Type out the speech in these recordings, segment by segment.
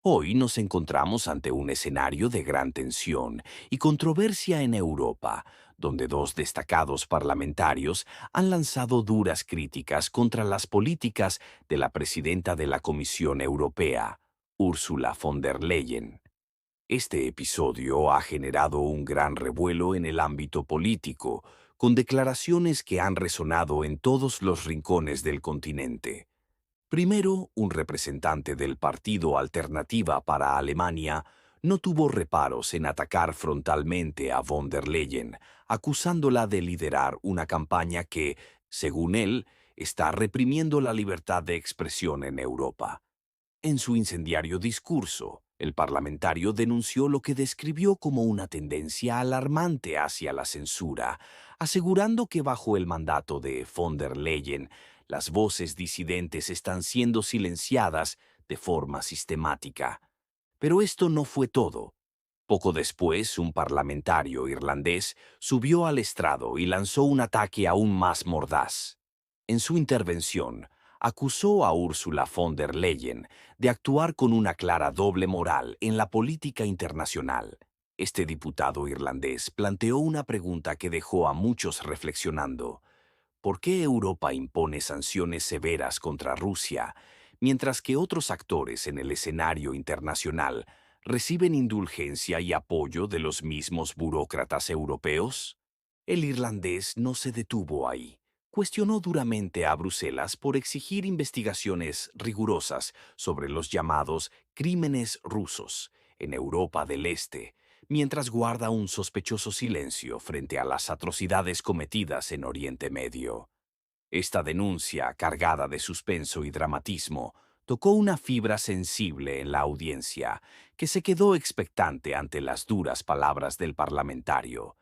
Hoy nos encontramos ante un escenario de gran tensión y controversia en Europa, donde dos destacados parlamentarios han lanzado duras críticas contra las políticas de la presidenta de la Comisión Europea, Ursula von der Leyen. Este episodio ha generado un gran revuelo en el ámbito político, con declaraciones que han resonado en todos los rincones del continente. Primero, un representante del Partido Alternativa para Alemania no tuvo reparos en atacar frontalmente a von der Leyen, acusándola de liderar una campaña que, según él, está reprimiendo la libertad de expresión en Europa. En su incendiario discurso, el parlamentario denunció lo que describió como una tendencia alarmante hacia la censura, asegurando que bajo el mandato de von der Leyen, las voces disidentes están siendo silenciadas de forma sistemática. Pero esto no fue todo. Poco después, un parlamentario irlandés subió al estrado y lanzó un ataque aún más mordaz. En su intervención, acusó a Ursula von der Leyen de actuar con una clara doble moral en la política internacional. Este diputado irlandés planteó una pregunta que dejó a muchos reflexionando. ¿Por qué Europa impone sanciones severas contra Rusia, mientras que otros actores en el escenario internacional reciben indulgencia y apoyo de los mismos burócratas europeos? El irlandés no se detuvo ahí. Cuestionó duramente a Bruselas por exigir investigaciones rigurosas sobre los llamados crímenes rusos en Europa del Este, mientras guarda un sospechoso silencio frente a las atrocidades cometidas en Oriente Medio. Esta denuncia, cargada de suspenso y dramatismo, tocó una fibra sensible en la audiencia, que se quedó expectante ante las duras palabras del parlamentario.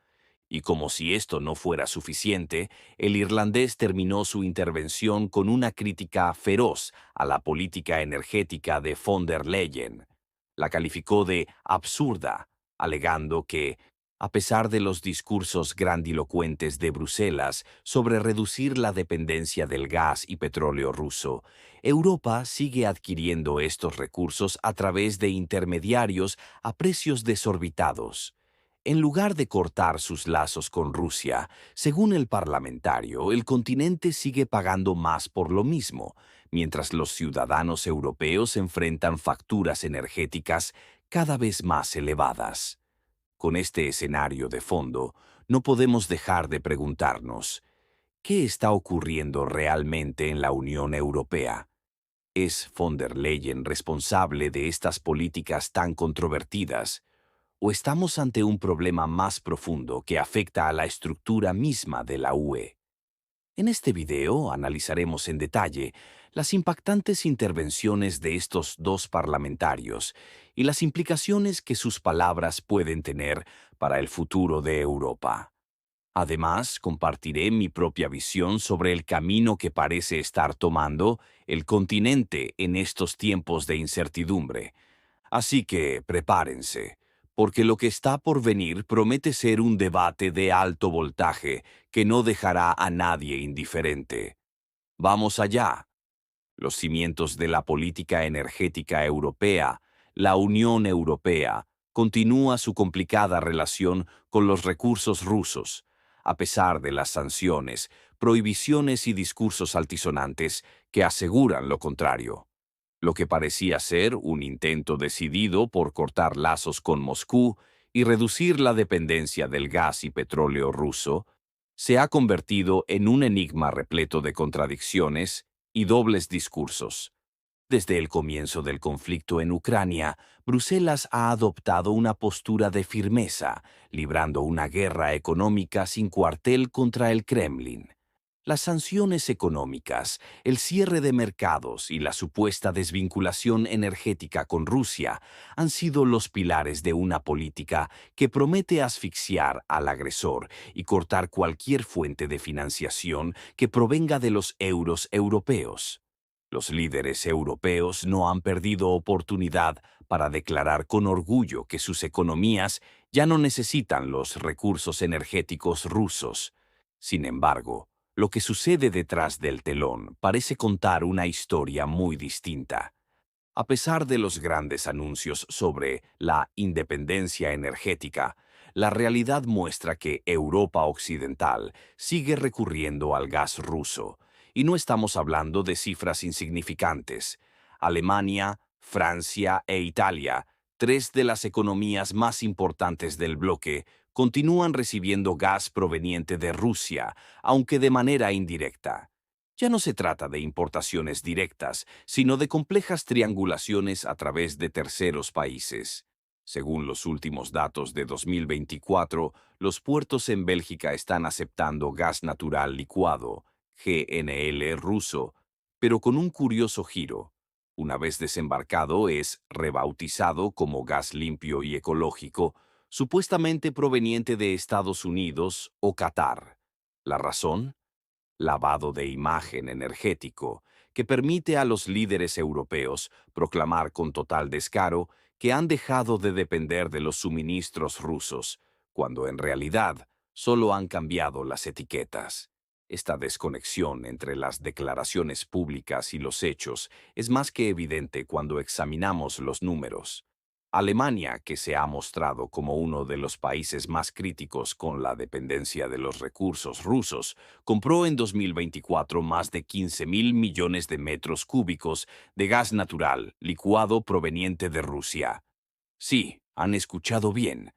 Y como si esto no fuera suficiente, el irlandés terminó su intervención con una crítica feroz a la política energética de von der Leyen. La calificó de absurda, alegando que, a pesar de los discursos grandilocuentes de Bruselas sobre reducir la dependencia del gas y petróleo ruso, Europa sigue adquiriendo estos recursos a través de intermediarios a precios desorbitados. En lugar de cortar sus lazos con Rusia, según el parlamentario, el continente sigue pagando más por lo mismo, mientras los ciudadanos europeos enfrentan facturas energéticas cada vez más elevadas. Con este escenario de fondo, no podemos dejar de preguntarnos, ¿qué está ocurriendo realmente en la Unión Europea? ¿Es von der Leyen responsable de estas políticas tan controvertidas? ¿O estamos ante un problema más profundo que afecta a la estructura misma de la UE? En este video analizaremos en detalle las impactantes intervenciones de estos dos parlamentarios y las implicaciones que sus palabras pueden tener para el futuro de Europa. Además, compartiré mi propia visión sobre el camino que parece estar tomando el continente en estos tiempos de incertidumbre. Así que prepárense, porque lo que está por venir promete ser un debate de alto voltaje que no dejará a nadie indiferente. Vamos allá. Los cimientos de la política energética europea, la Unión Europea, continúa su complicada relación con los recursos rusos, a pesar de las sanciones, prohibiciones y discursos altisonantes que aseguran lo contrario. Lo que parecía ser un intento decidido por cortar lazos con Moscú y reducir la dependencia del gas y petróleo ruso, se ha convertido en un enigma repleto de contradicciones y dobles discursos. Desde el comienzo del conflicto en Ucrania, Bruselas ha adoptado una postura de firmeza, librando una guerra económica sin cuartel contra el Kremlin. Las sanciones económicas, el cierre de mercados y la supuesta desvinculación energética con Rusia han sido los pilares de una política que promete asfixiar al agresor y cortar cualquier fuente de financiación que provenga de los euros europeos. Los líderes europeos no han perdido oportunidad para declarar con orgullo que sus economías ya no necesitan los recursos energéticos rusos. Sin embargo, lo que sucede detrás del telón parece contar una historia muy distinta. A pesar de los grandes anuncios sobre la independencia energética, la realidad muestra que Europa Occidental sigue recurriendo al gas ruso, y no estamos hablando de cifras insignificantes. Alemania, Francia e Italia, tres de las economías más importantes del bloque, continúan recibiendo gas proveniente de Rusia, aunque de manera indirecta. Ya no se trata de importaciones directas, sino de complejas triangulaciones a través de terceros países. Según los últimos datos de 2024, los puertos en Bélgica están aceptando gas natural licuado, GNL ruso, pero con un curioso giro. Una vez desembarcado es rebautizado como gas limpio y ecológico, supuestamente proveniente de Estados Unidos o Qatar. ¿La razón? Lavado de imagen energético, que permite a los líderes europeos proclamar con total descaro que han dejado de depender de los suministros rusos, cuando en realidad solo han cambiado las etiquetas. Esta desconexión entre las declaraciones públicas y los hechos es más que evidente cuando examinamos los números. Alemania, que se ha mostrado como uno de los países más críticos con la dependencia de los recursos rusos, compró en 2024 más de 15.000 millones de metros cúbicos de gas natural licuado proveniente de Rusia. Sí, han escuchado bien.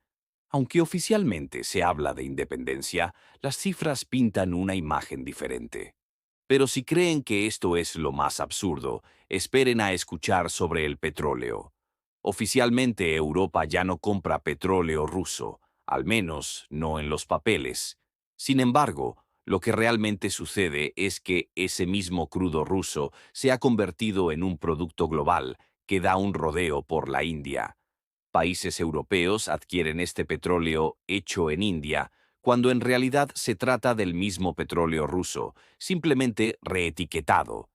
Aunque oficialmente se habla de independencia, las cifras pintan una imagen diferente. Pero si creen que esto es lo más absurdo, esperen a escuchar sobre el petróleo. Oficialmente Europa ya no compra petróleo ruso, al menos no en los papeles. Sin embargo, lo que realmente sucede es que ese mismo crudo ruso se ha convertido en un producto global que da un rodeo por la India. Países europeos adquieren este petróleo hecho en India, cuando en realidad se trata del mismo petróleo ruso, simplemente reetiquetado.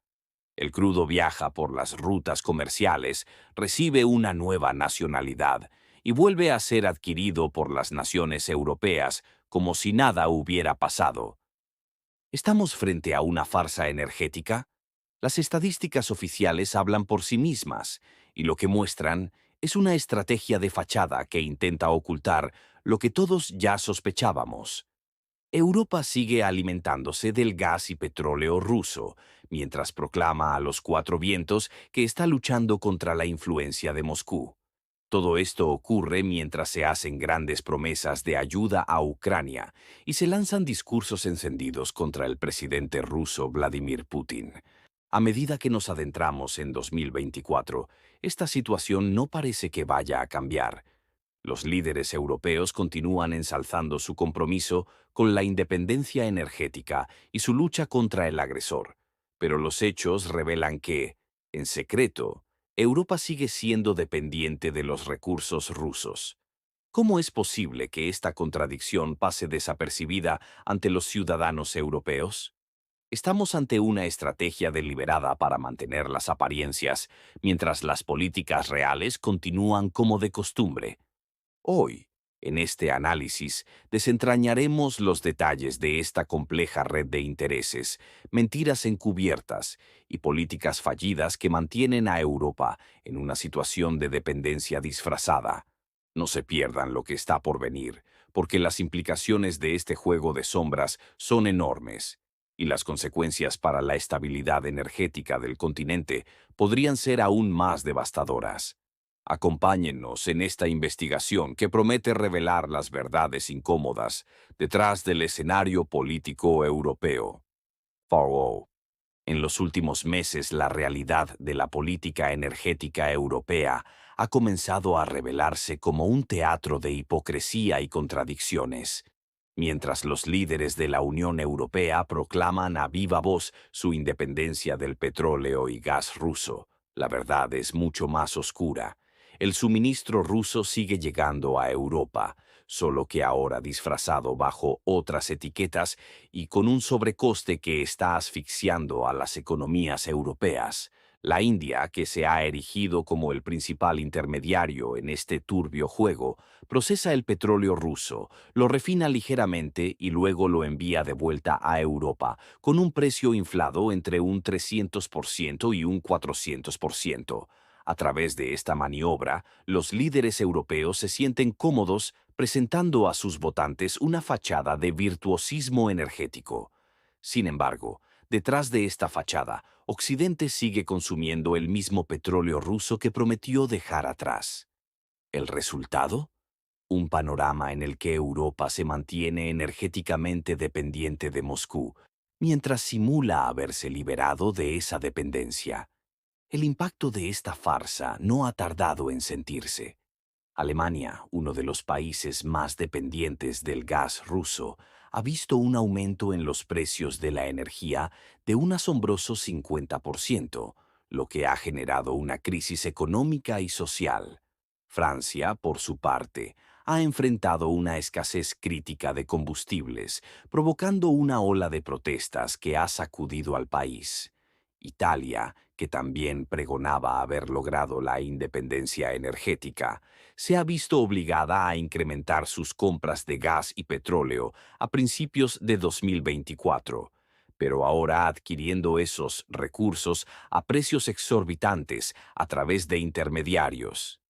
El crudo viaja por las rutas comerciales, recibe una nueva nacionalidad y vuelve a ser adquirido por las naciones europeas como si nada hubiera pasado. ¿Estamos frente a una farsa energética? Las estadísticas oficiales hablan por sí mismas, y lo que muestran es una estrategia de fachada que intenta ocultar lo que todos ya sospechábamos. Europa sigue alimentándose del gas y petróleo ruso, mientras proclama a los cuatro vientos que está luchando contra la influencia de Moscú. Todo esto ocurre mientras se hacen grandes promesas de ayuda a Ucrania y se lanzan discursos encendidos contra el presidente ruso Vladimir Putin. A medida que nos adentramos en 2024, esta situación no parece que vaya a cambiar. Los líderes europeos continúan ensalzando su compromiso con la independencia energética y su lucha contra el agresor, pero los hechos revelan que, en secreto, Europa sigue siendo dependiente de los recursos rusos. ¿Cómo es posible que esta contradicción pase desapercibida ante los ciudadanos europeos? Estamos ante una estrategia deliberada para mantener las apariencias, mientras las políticas reales continúan como de costumbre. Hoy, en este análisis, desentrañaremos los detalles de esta compleja red de intereses, mentiras encubiertas y políticas fallidas que mantienen a Europa en una situación de dependencia disfrazada. No se pierdan lo que está por venir, porque las implicaciones de este juego de sombras son enormes, y las consecuencias para la estabilidad energética del continente podrían ser aún más devastadoras. Acompáñennos en esta investigación que promete revelar las verdades incómodas detrás del escenario político europeo. Farrow. En los últimos meses, la realidad de la política energética europea ha comenzado a revelarse como un teatro de hipocresía y contradicciones. Mientras los líderes de la Unión Europea proclaman a viva voz su independencia del petróleo y gas ruso, la verdad es mucho más oscura. El suministro ruso sigue llegando a Europa, solo que ahora disfrazado bajo otras etiquetas y con un sobrecoste que está asfixiando a las economías europeas. La India, que se ha erigido como el principal intermediario en este turbio juego, procesa el petróleo ruso, lo refina ligeramente y luego lo envía de vuelta a Europa, con un precio inflado entre un 300% y un 400%. A través de esta maniobra, los líderes europeos se sienten cómodos presentando a sus votantes una fachada de virtuosismo energético. Sin embargo, detrás de esta fachada, Occidente sigue consumiendo el mismo petróleo ruso que prometió dejar atrás. ¿El resultado? Un panorama en el que Europa se mantiene energéticamente dependiente de Moscú, mientras simula haberse liberado de esa dependencia. El impacto de esta farsa no ha tardado en sentirse. Alemania, uno de los países más dependientes del gas ruso, ha visto un aumento en los precios de la energía de un asombroso 50%, lo que ha generado una crisis económica y social. Francia, por su parte, ha enfrentado una escasez crítica de combustibles, provocando una ola de protestas que ha sacudido al país. Italia, que también pregonaba haber logrado la independencia energética, se ha visto obligada a incrementar sus compras de gas y petróleo a principios de 2024, pero ahora adquiriendo esos recursos a precios exorbitantes a través de intermediarios.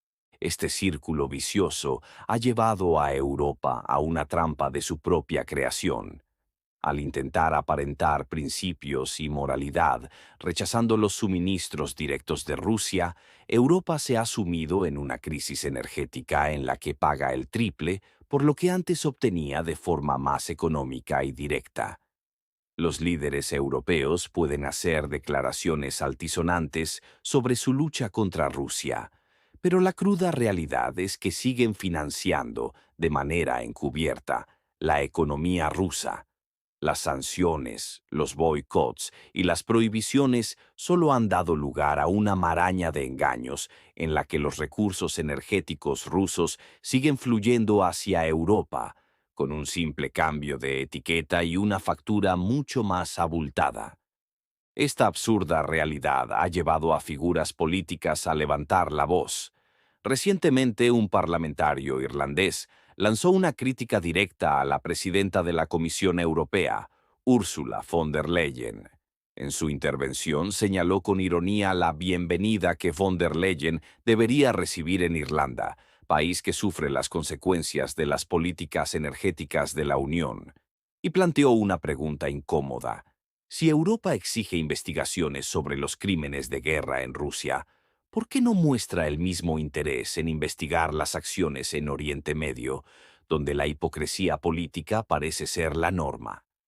Este círculo vicioso ha llevado a Europa a una trampa de su propia creación. Al intentar aparentar principios y moralidad, rechazando los suministros directos de Rusia, Europa se ha sumido en una crisis energética en la que paga el triple por lo que antes obtenía de forma más económica y directa. Los líderes europeos pueden hacer declaraciones altisonantes sobre su lucha contra Rusia, pero la cruda realidad es que siguen financiando, de manera encubierta, la economía rusa. Las sanciones, los boicots y las prohibiciones solo han dado lugar a una maraña de engaños en la que los recursos energéticos rusos siguen fluyendo hacia Europa, con un simple cambio de etiqueta y una factura mucho más abultada. Esta absurda realidad ha llevado a figuras políticas a levantar la voz. Recientemente, un parlamentario irlandés lanzó una crítica directa a la presidenta de la Comisión Europea, Ursula von der Leyen. En su intervención señaló con ironía la bienvenida que von der Leyen debería recibir en Irlanda, país que sufre las consecuencias de las políticas energéticas de la Unión, y planteó una pregunta incómoda. Si Europa exige investigaciones sobre los crímenes de guerra en Rusia, ¿por qué no muestra el mismo interés en investigar las acciones en Oriente Medio, donde la hipocresía política parece ser la norma?